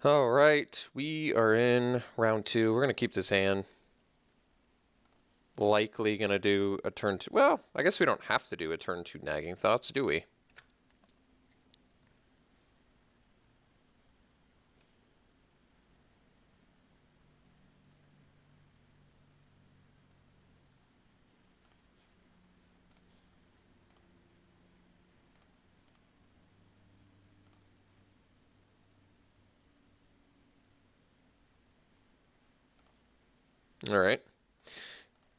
All right, we are in round 2. We're going to keep this hand. Likely going to do a turn 2. Well, I guess we don't have to do a turn 2 nagging thoughts, do we? All right.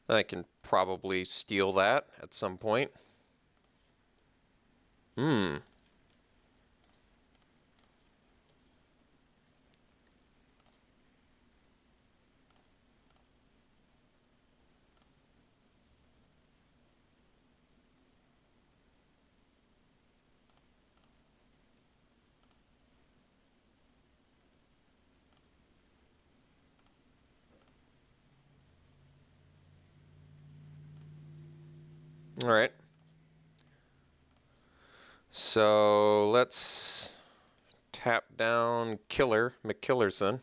I can probably steal that at some point. Hmm. All right. So let's tap down Killer McKillerson.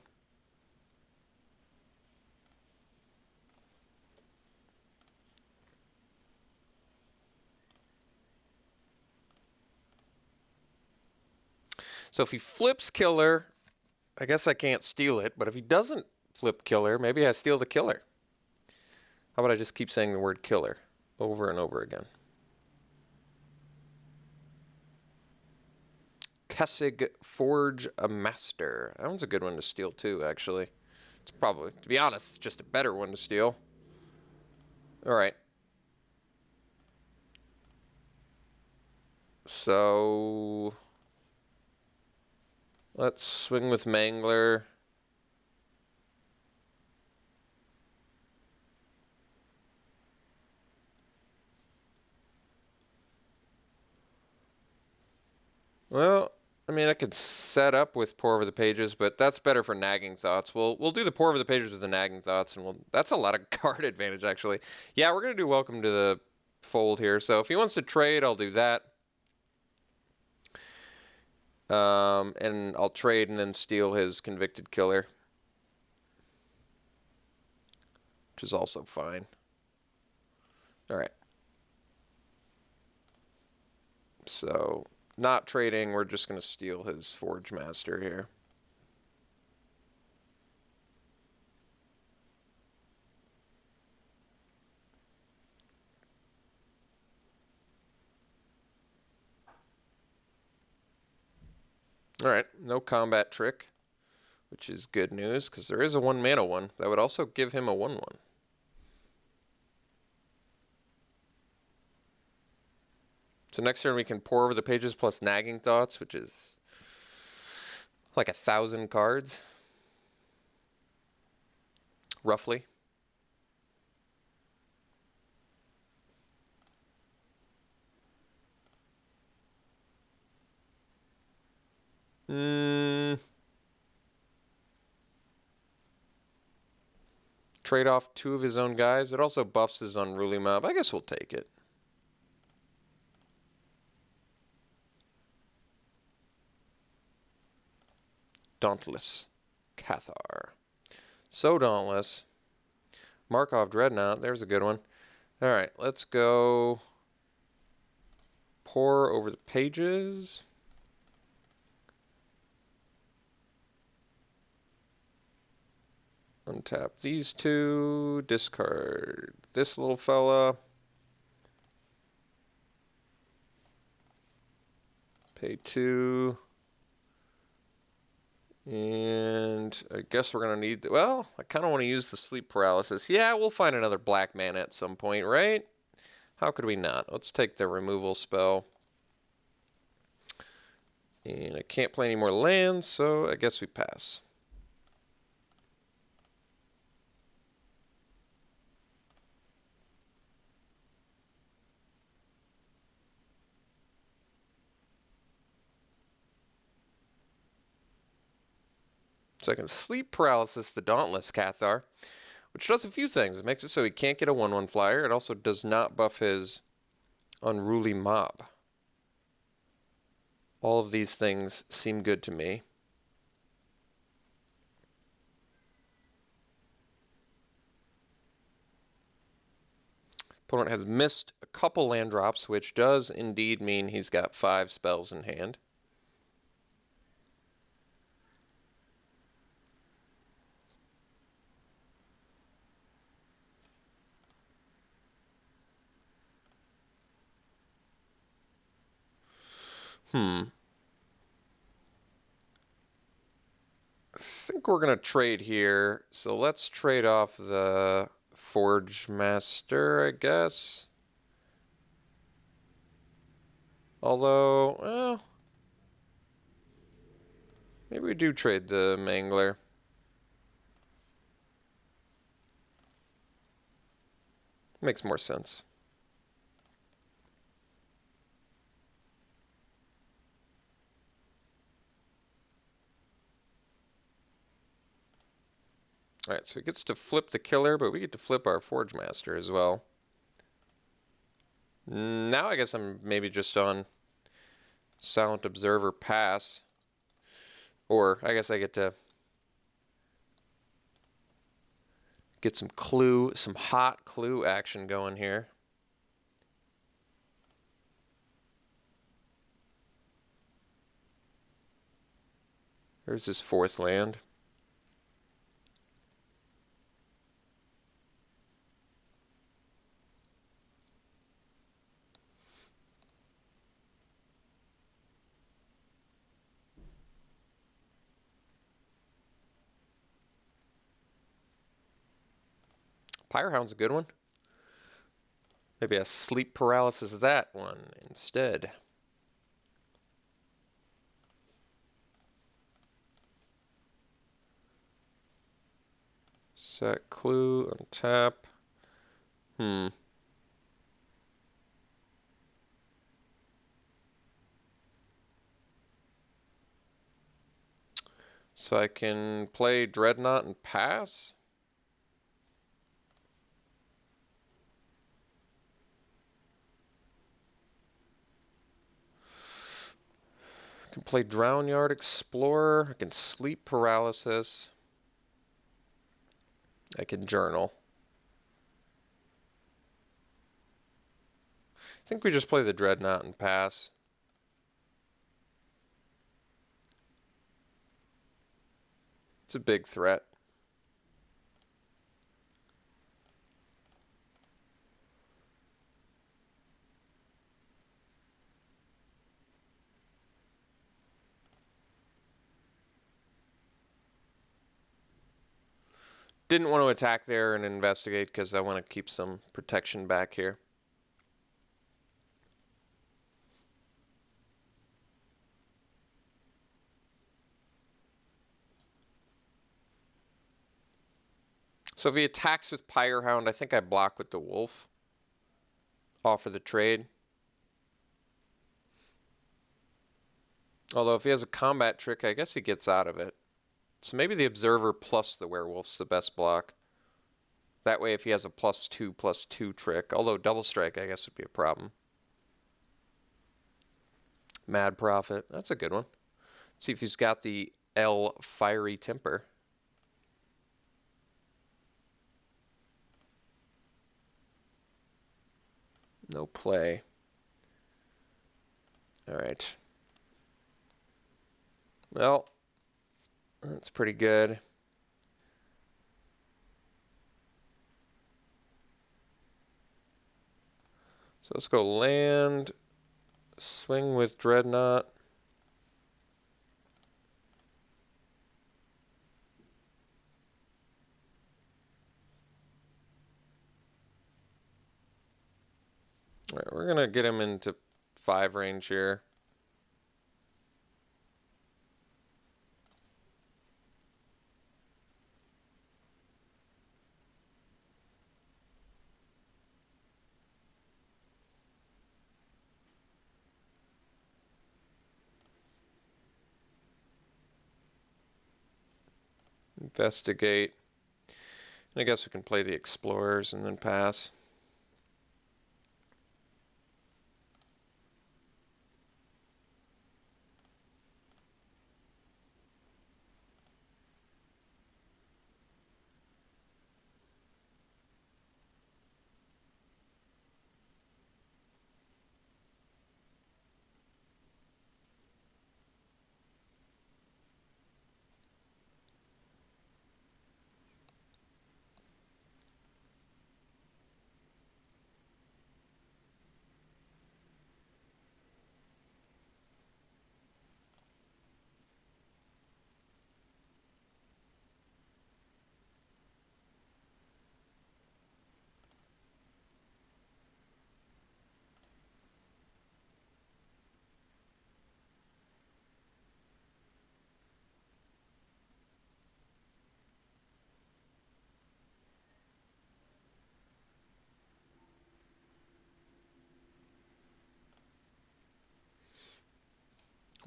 So if he flips Killer, I guess I can't steal it, but if he doesn't flip Killer, maybe I steal the Killer. How about I just keep saying the word Killer over and over again? Kessig Forge a Master. That one's a good one to steal too, actually. It's probably, to be honest, it's just a better one to steal. All right. So let's swing with Mangler. Well, I mean, I could set up with Pour Over the Pages, but that's better for nagging thoughts. We'll do the Pour Over the Pages with the nagging thoughts, and that's a lot of card advantage, actually. Yeah, we're going to do Welcome to the Fold here. So if he wants to trade, I'll do that. And I'll trade and then steal his Convicted Killer, which is also fine. All right. So not trading, we're just going to steal his Forge Master here. All right, no combat trick, which is good news because there is a 1-mana one that would also give him a 1/1. So next turn we can Pour Over the Pages plus Nagging Thoughts, which is like 1,000 cards, roughly. Trade off 2 of his own guys. It also buffs his Unruly Mob. I guess we'll take it. Dauntless Cathar. So Dauntless. Markov Dreadnought. There's a good one. All right, let's go Pour Over the Pages. Untap these 2. Discard this little fella. Pay 2. And I guess we're going to need, well, I kind of want to use the Sleep Paralysis. Yeah, we'll find another black mana at some point, right? How could we not? Let's take the removal spell. And I can't play any more lands, so I guess we pass. So I can Sleep Paralysis the Dauntless Cathar, which does a few things. It makes it so he can't get a 1/1 flyer. It also does not buff his Unruly Mob. All of these things seem good to me. Opponent has missed a couple land drops, which does indeed mean he's got 5 spells in hand. I think we're going to trade here. So let's trade off the Forge Master, I guess. Although, well, maybe we do trade the Mangler. Makes more sense. Alright, so he gets to flip the killer, but we get to flip our Forge Master as well. Now I guess I'm maybe just on Silent Observer pass. Or I guess I get to get some clue, some hot clue action going here. There's his 4th land. Pyrehound's a good one. Maybe a sleep paralysis of that one instead. Set clue, untap. So I can play Dreadnought and pass. I can play Drownyard Explorer. I can Sleep Paralysis. I can Journal. I think we just play the Dreadnought and pass. It's a big threat. Didn't want to attack there and investigate because I want to keep some protection back here. So if he attacks with Pyrehound, I think I block with the Wolf. Offer the trade. Although if he has a combat trick, I guess he gets out of it. So maybe the Observer plus the Werewolf's the best block. That way if he has a +2/+2 trick, although Double Strike I guess would be a problem. Mad Prophet, that's a good one. Let's see if he's got the L Fiery Temper. No play. All right. Well, that's pretty good. So let's go land, swing with Dreadnought. All right, we're going to get him into 5 range here. Investigate. And I guess we can play the Explorers and then pass.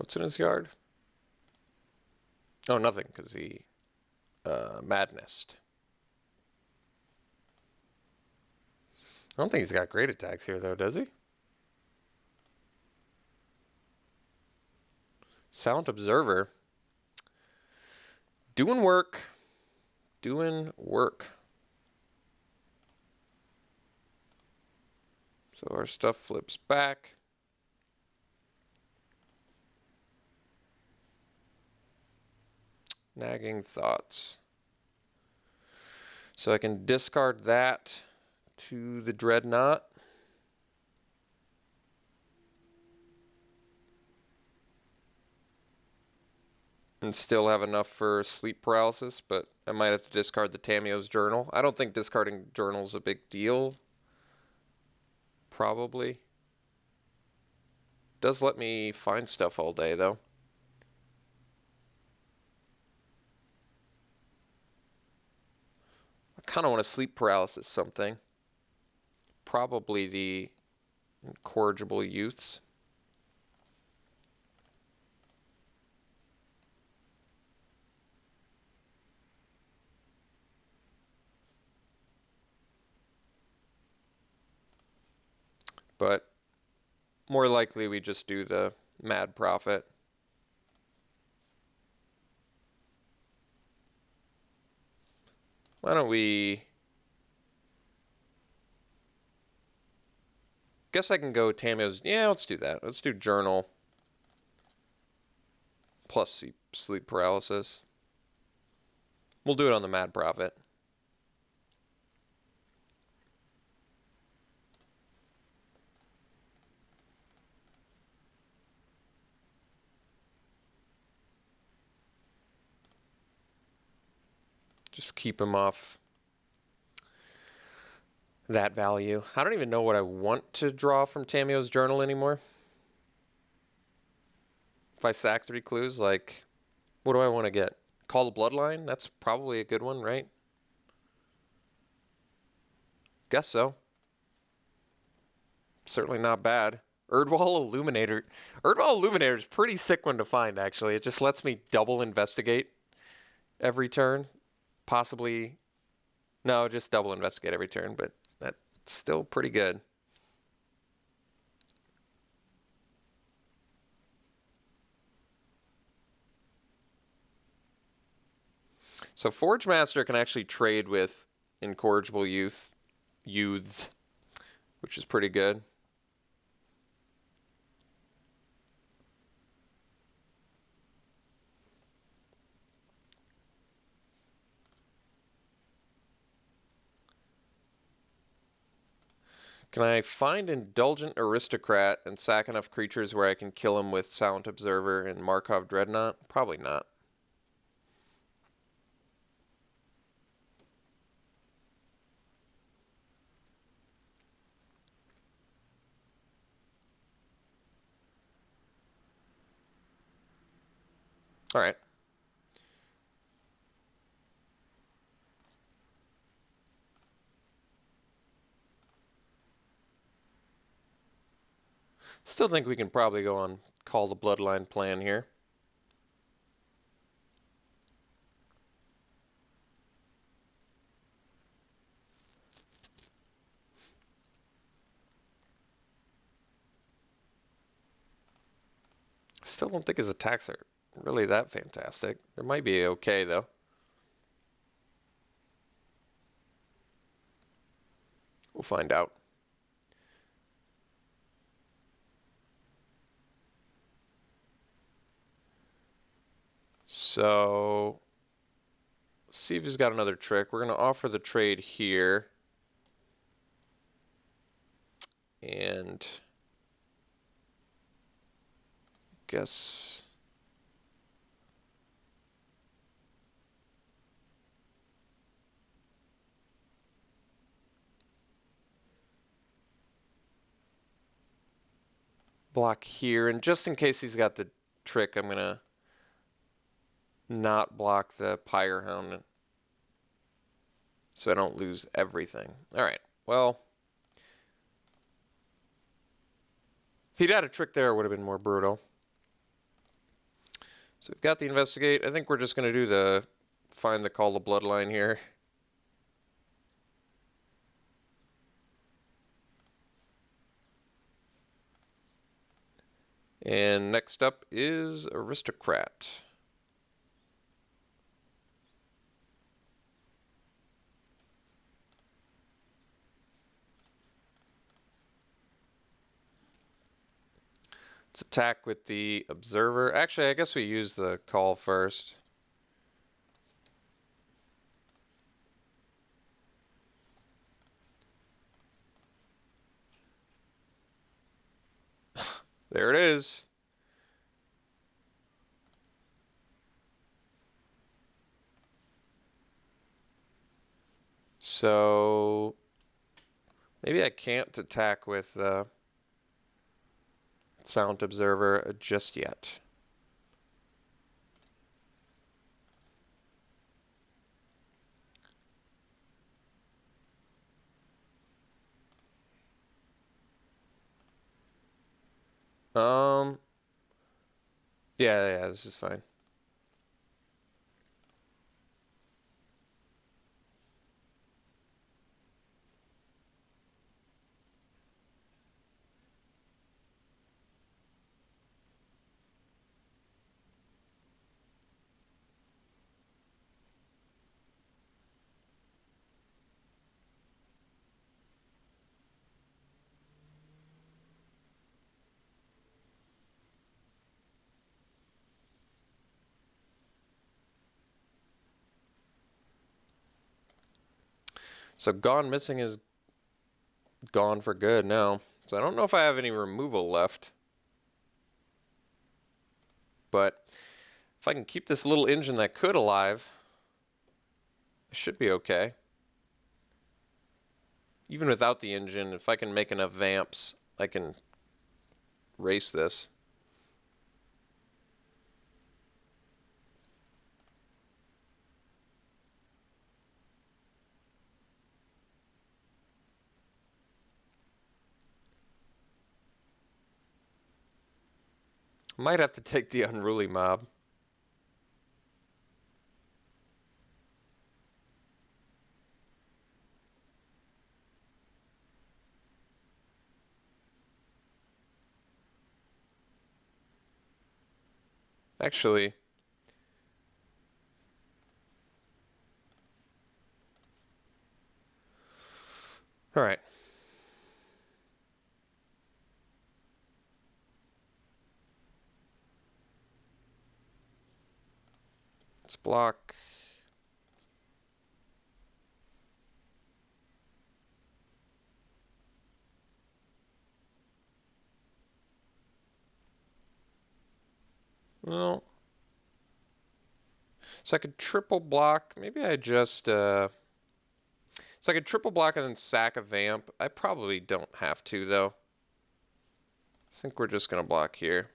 What's in his yard? Oh, nothing, because he... Madness. I don't think he's got great attacks here, though, does he? Silent Observer. Doing work. Doing work. So our stuff flips back. Nagging Thoughts. So I can discard that to the Dreadnought. And still have enough for sleep paralysis, but I might have to discard the Tamio's Journal. I don't think discarding Journal's a big deal. Probably. Does let me find stuff all day, though. I kind of want to sleep paralysis something. Probably the Incorrigible Youths. But more likely we just do the Mad Prophet. Why don't we... Guess I can go Tamio's... Yeah, let's do that. Let's do Journal. Plus sleep paralysis. We'll do it on the Mad Prophet. Just keep him off that value. I don't even know what I want to draw from Tamio's Journal anymore. If I sack 3 clues, like, what do I want to get? Call the Bloodline? That's probably a good one, right? Guess so. Certainly not bad. Erdwall Illuminator. Erdwall Illuminator is a pretty sick one to find, actually. It just lets me double investigate every turn. Possibly, no, just double investigate every turn, but that's still pretty good. So Forge Master can actually trade with Incorrigible Youths, which is pretty good. Can I find Indulgent Aristocrat and sack enough creatures where I can kill him with Silent Observer and Markov Dreadnought? Probably not. All right. Still think we can probably go on Call the Bloodline plan here. Still don't think his attacks are really that fantastic. They might be okay, though. We'll find out. So, see if he's got another trick. We're going to offer the trade here. And guess block here. And just in case he's got the trick, I'm going to not block the Pyre Hound so I don't lose everything. All right, well, if he'd had a trick there, it would have been more brutal. So we've got the investigate. I think we're just going to do the find the call the bloodline here. And next up is aristocrat. Let's attack with the observer. Actually, I guess we use the call first. There it is. So maybe I can't attack with sound observer just yet. Yeah, this is fine. So gone missing is gone for good now. So I don't know if I have any removal left. But if I can keep this little engine that could alive, I should be okay. Even without the engine, if I can make enough vamps, I can race this. Might have to take the unruly mob. Actually, all right. Let's block. Well, so I could triple block. Maybe I just so I could triple block and then sack a vamp. I probably don't have to though. I think we're just gonna block here.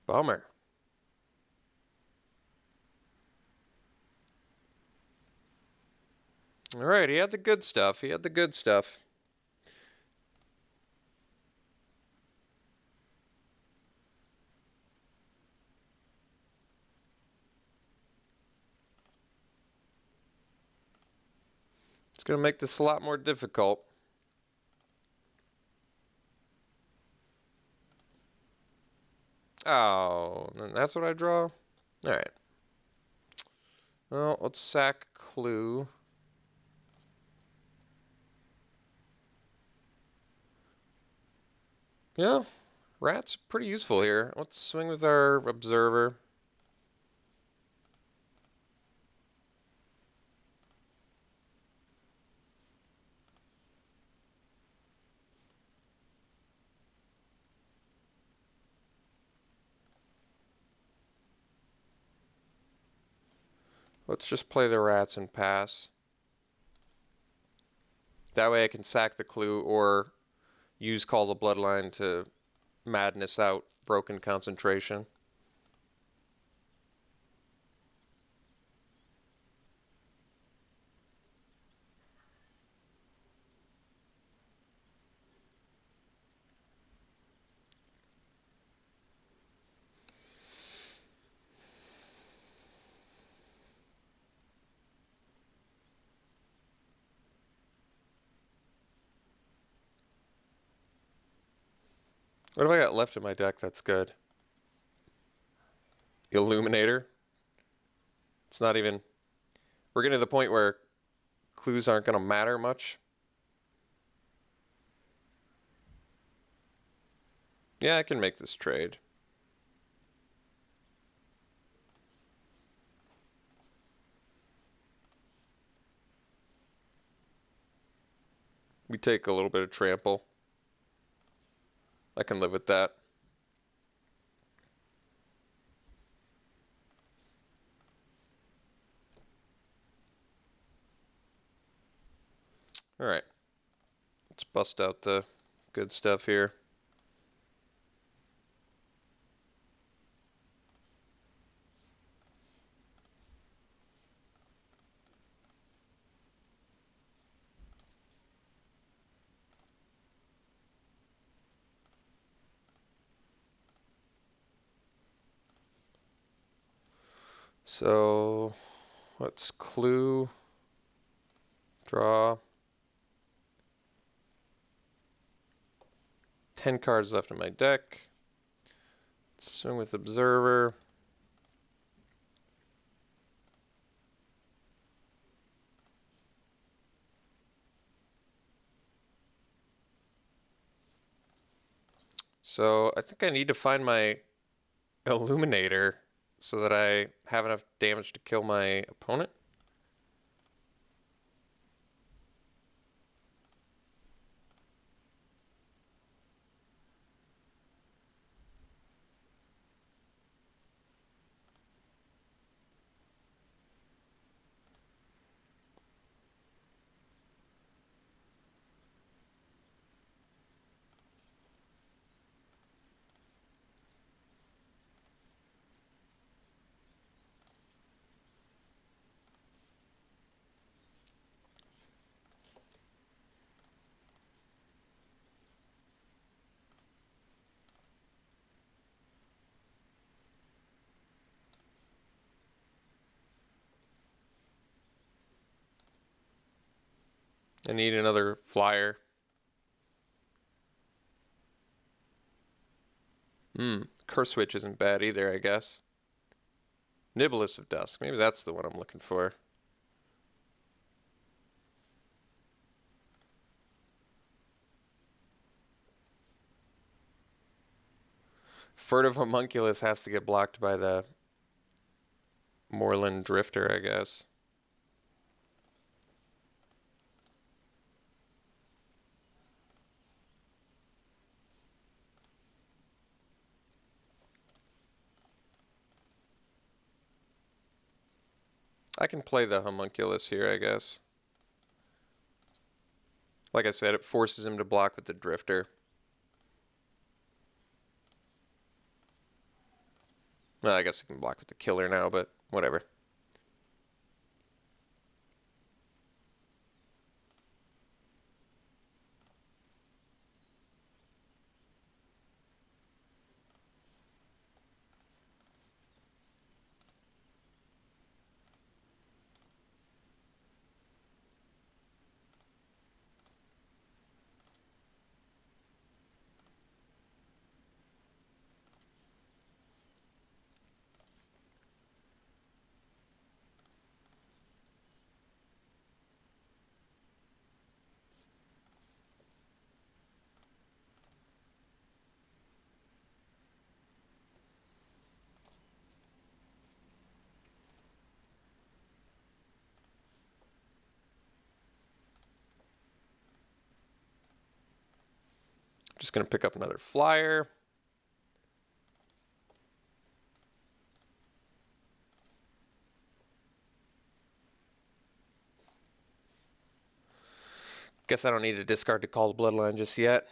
Bummer. All right, he had the good stuff. He had the good stuff. It's going to make this a lot more difficult. Oh, and that's what I draw? All right. Well, let's sack Clue. Yeah, rat's pretty useful here. Let's swing with our observer. Let's just play the rats and pass. That way I can sack the clue or use Call the Bloodline to madness out broken concentration. What have I got left in my deck that's good? Illuminator. It's not even... We're getting to the point where clues aren't going to matter much. Yeah, I can make this trade. We take a little bit of trample. I can live with that. All right. Let's bust out the good stuff here. So let's clue, draw. 10 cards left in my deck. Swing with Observer. So I think I need to find my Illuminator so that I have enough damage to kill my opponent. I need another flyer. Curse Witch isn't bad either, I guess. Niblis of Dusk. Maybe that's the one I'm looking for. Furtive Homunculus has to get blocked by the Moorland Drifter, I guess. I can play the Homunculus here, I guess. Like I said, it forces him to block with the Drifter. Well, I guess he can block with the Killer now, but whatever. Just going to pick up another flyer. Guess I don't need to discard to call the Bloodline just yet.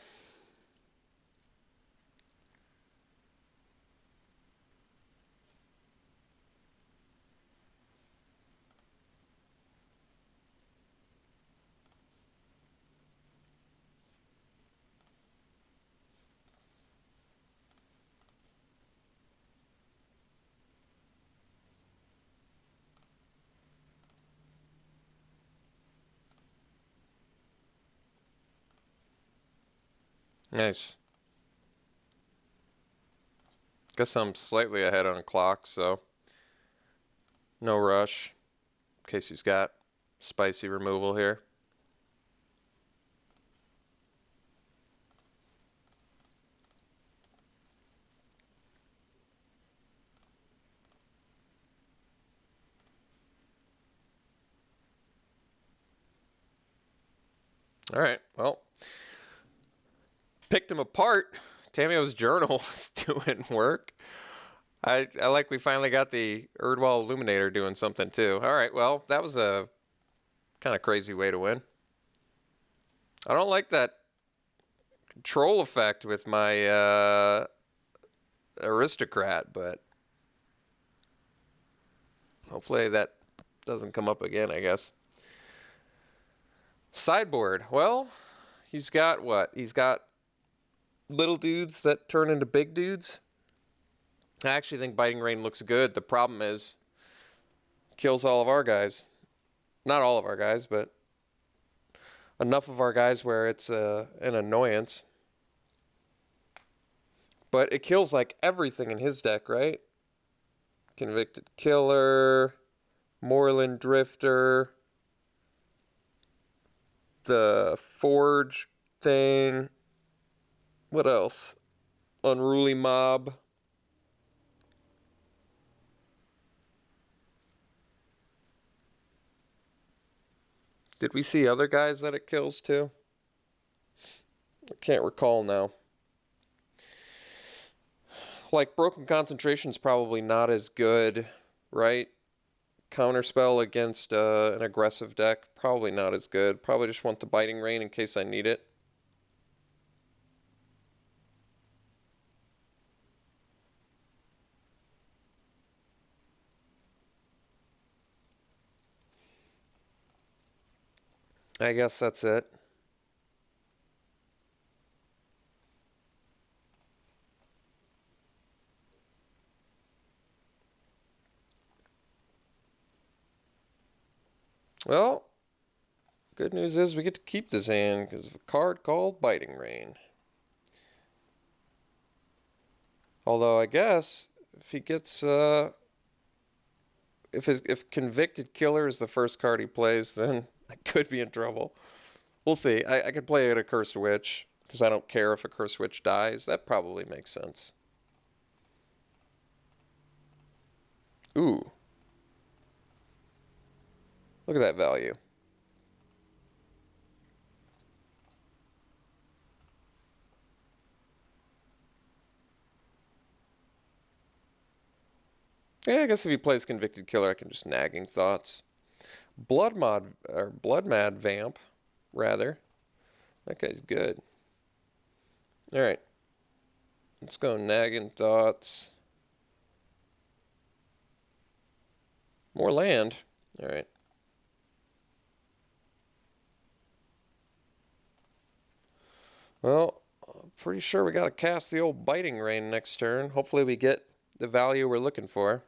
Nice. Guess I'm slightly ahead on clock, so no rush. In case he's got spicy removal here. All right, well, picked him apart. Tamio's journal is doing work. I like we finally got the Erdwall Illuminator doing something too. All right, well, that was a kind of crazy way to win. I don't like that control effect with my aristocrat, but hopefully that doesn't come up again, I guess. Sideboard. Well, he's got what? He's got little dudes that turn into big dudes. I actually think Biting Rain looks good. The problem is, kills all of our guys. Not all of our guys, but enough of our guys where it's an annoyance. But it kills like everything in his deck, right? Convicted Killer, Moorland Drifter, the Forge thing. What else? Unruly Mob. Did we see other guys that it kills too? I can't recall now. Like, Broken Concentration's probably not as good, right? Counterspell against an aggressive deck, probably not as good. Probably just want the Biting Rain in case I need it. I guess that's it. Well, good news is we get to keep this hand because of a card called Biting Rain. Although I guess if he gets if Convicted Killer is the first card he plays, then I could be in trouble. We'll see. I could play it a Cursed Witch because I don't care if a Cursed Witch dies. That probably makes sense. Ooh. Look at that value. Yeah, I guess if he plays Convicted Killer, I can just Nagging Thoughts. Blood Mad Vamp, rather. That guy's good. Alright. Let's go Nagging Thoughts. More land. Alright. Well, I'm pretty sure we gotta cast the old Biting Rain next turn. Hopefully we get the value we're looking for.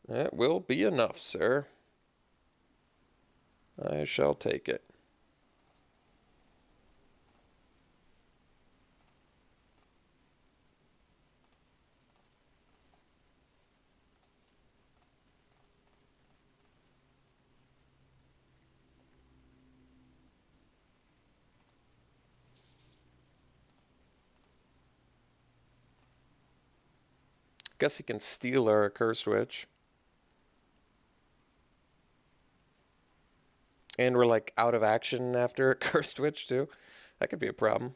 That will be enough, sir. I shall take it. Guess he can steal our Cursed Witch. And we're like out of action after a Cursed Witch too. That could be a problem.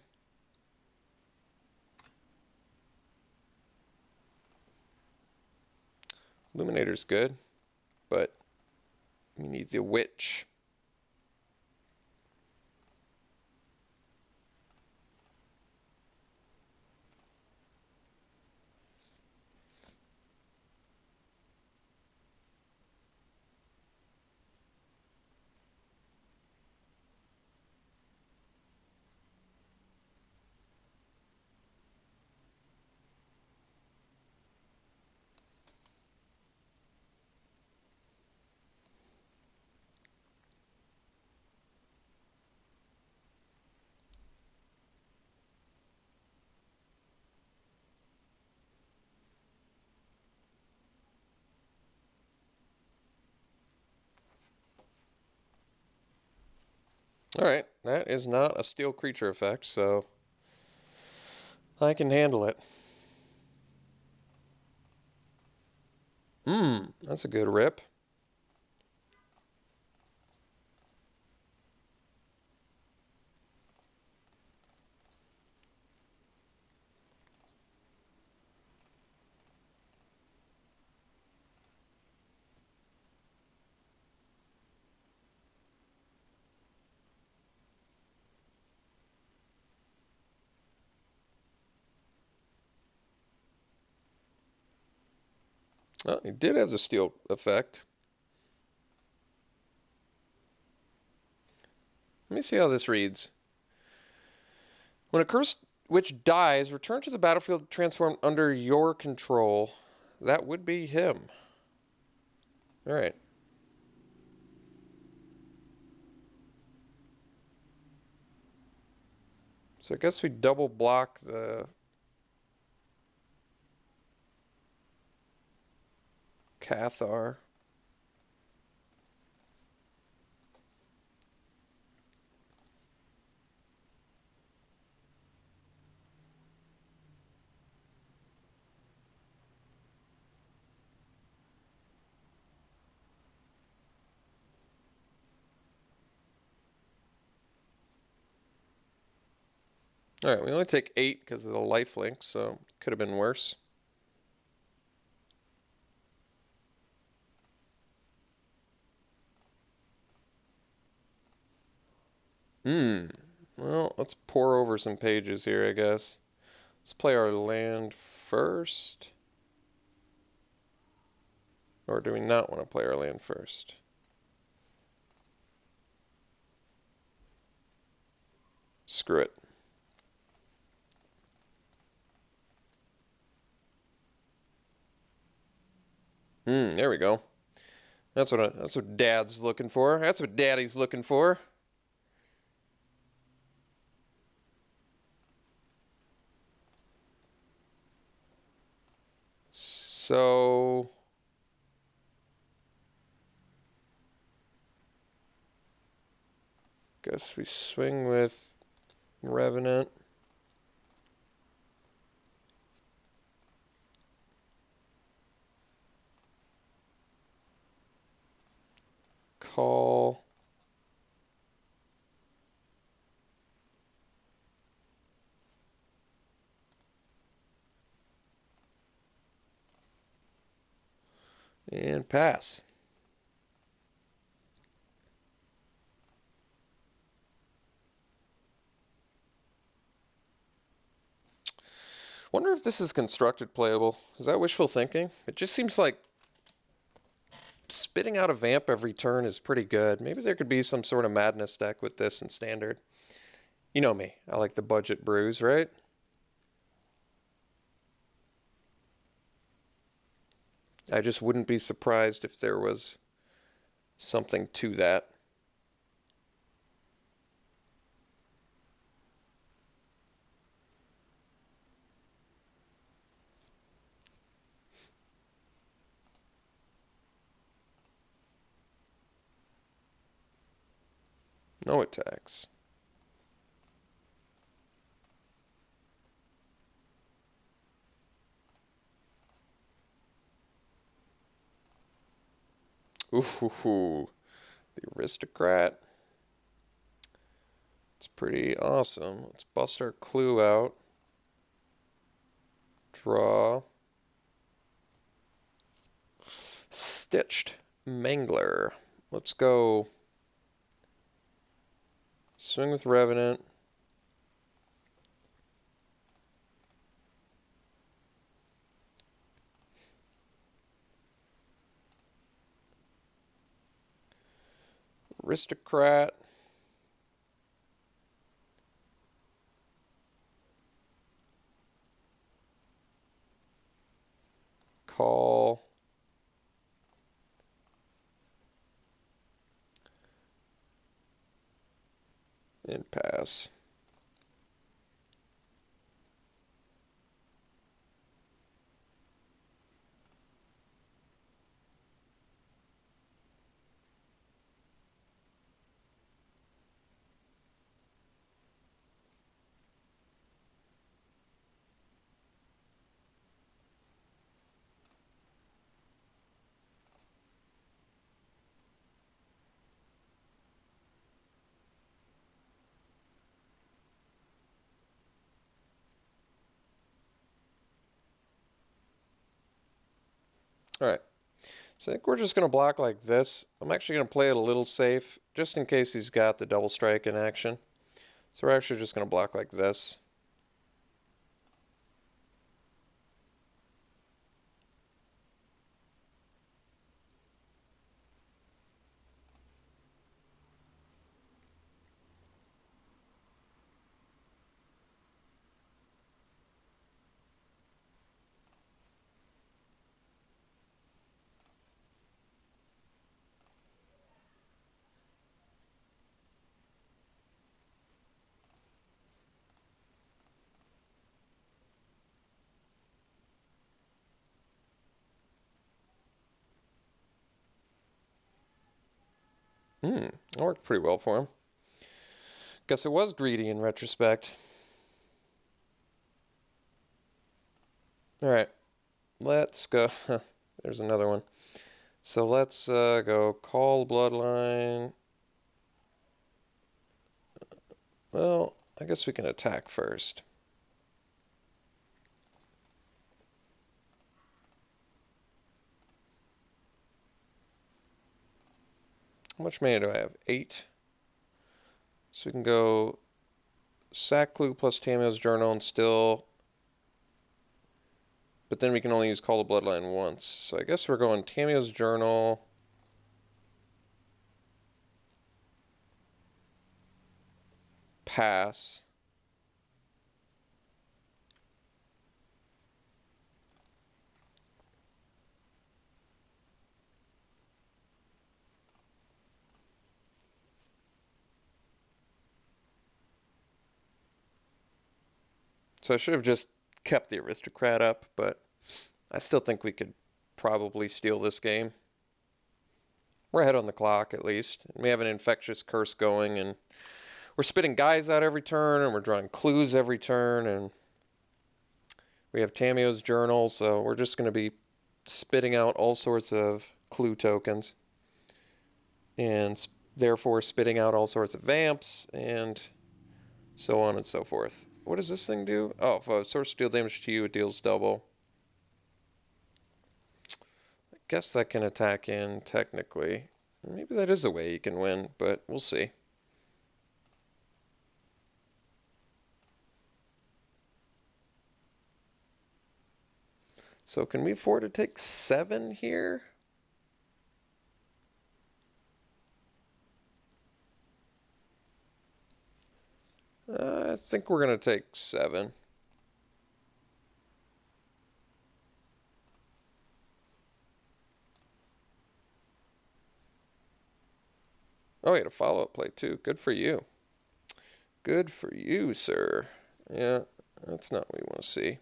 Illuminator's good, but we need the Witch. Alright, that is not a steel creature effect, so I can handle it. That's a good rip. Oh, he did have the steel effect. Let me see how this reads. When a cursed witch dies, return to the battlefield transformed under your control. That would be him. Alright. So I guess we double block the Cathar. Alright, we only take 8 because of the lifelink, so could have been worse. Well, let's pour over some pages here, I guess. Let's play our land first. Or do we not want to play our land first? Screw it. There we go. That's what Dad's looking for. That's what Daddy's looking for. So guess we swing with Revenant. Call. And pass. Wonder if this is constructed playable. Is that wishful thinking? It just seems like spitting out a vamp every turn is pretty good. Maybe there could be some sort of madness deck with this in standard. You know me. I like the budget brews, right? I just wouldn't be surprised if there was something to that. No attacks. Ooh, the aristocrat. It's pretty awesome. Let's bust our clue out. Draw. Stitched Mangler. Let's go swing with Revenant. Aristocrat. Call. And pass. All right. So I think we're just going to block like this. I'm actually going to play it a little safe, just in case he's got the double strike in action. So we're actually just going to block like this. That worked pretty well for him. Guess it was greedy in retrospect. All right, let's go. There's another one. So let's go call Bloodline. Well, I guess we can attack first. How much mana do I have? 8. So we can go sack clue plus Tamio's Journal and still. But then we can only use Call the Bloodline once. So I guess we're going Tamio's Journal. Pass. So I should have just kept the Aristocrat up, but I still think we could probably steal this game. We're ahead on the clock, at least. We have an infectious curse going, and we're spitting guys out every turn, and we're drawing clues every turn, and we have Tamio's Journal, so we're just going to be spitting out all sorts of clue tokens, and therefore spitting out all sorts of vamps, and so on and so forth. What does this thing do? Oh, if a source deal damage to you, it deals double. I guess that can attack in, technically. Maybe that is a way you can win, but we'll see. So can we afford to take 7 here? I think we're going to take 7. Oh, you had a follow-up play too. Good for you. Good for you, sir. Yeah, that's not what we want to see.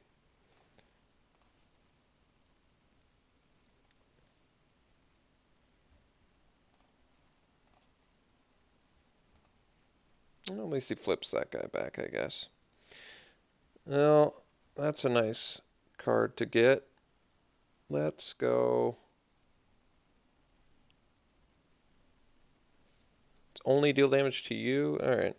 Well, at least he flips that guy back, I guess. Well, that's a nice card to get. Let's go. It's only deal damage to you? Alright.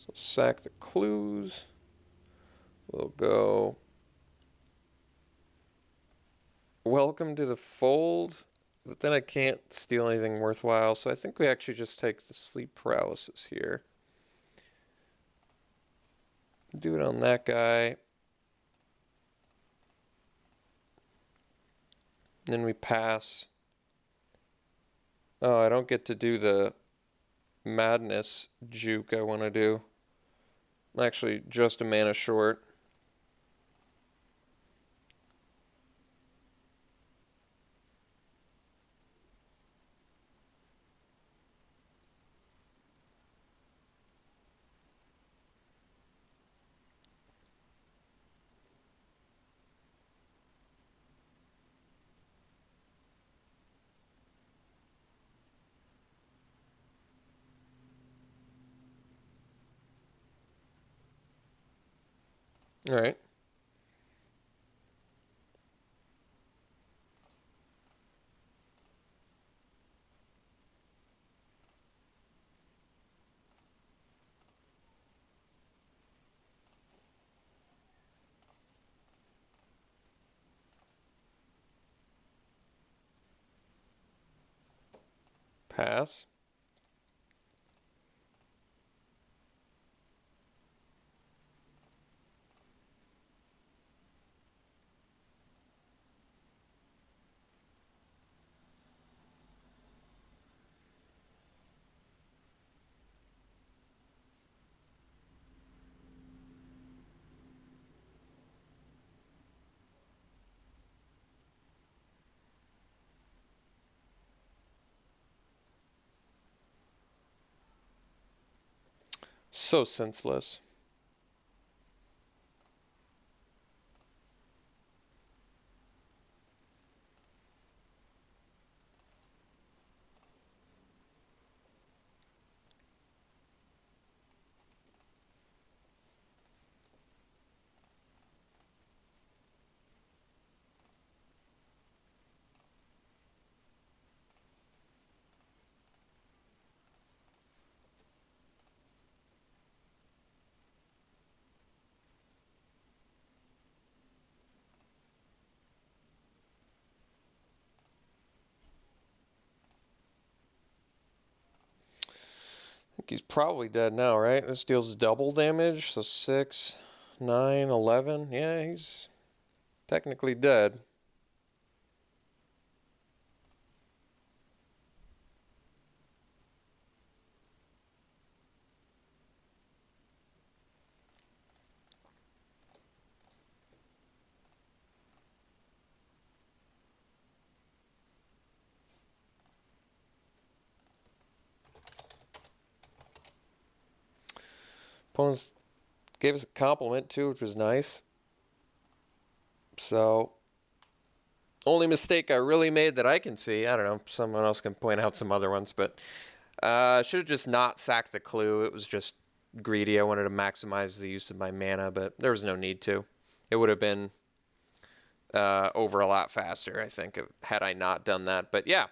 So sack the clues. We'll go welcome to the fold, but then I can't steal anything worthwhile, so I think we actually just take the sleep paralysis here. Do it on that guy. Then we pass. Oh, I don't get to do the madness juke I want to do. I'm actually just a mana short. All right. Pass. So senseless. I think he's probably dead now, right? This deals double damage, so 6, 9, 11. Yeah, he's technically dead. Opponents gave us a compliment too, which was nice. So, only mistake I really made that I can see, I don't know, someone else can point out some other ones, but I should have just not sacked the clue. It was just greedy. I wanted to maximize the use of my mana, but there was no need to. It would have been over a lot faster, I think, had I not done that. But yeah,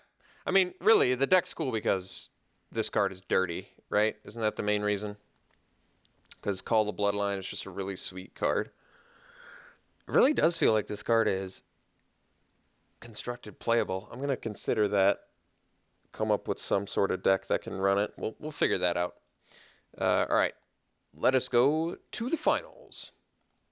I mean, really, the deck's cool because this card is dirty, right? Isn't that the main reason? Because Call the Bloodline is just a really sweet card. It really does feel like this card is constructed playable. I'm going to consider that. Come up with some sort of deck that can run it. We'll figure that out. All right. Let us go to the finals.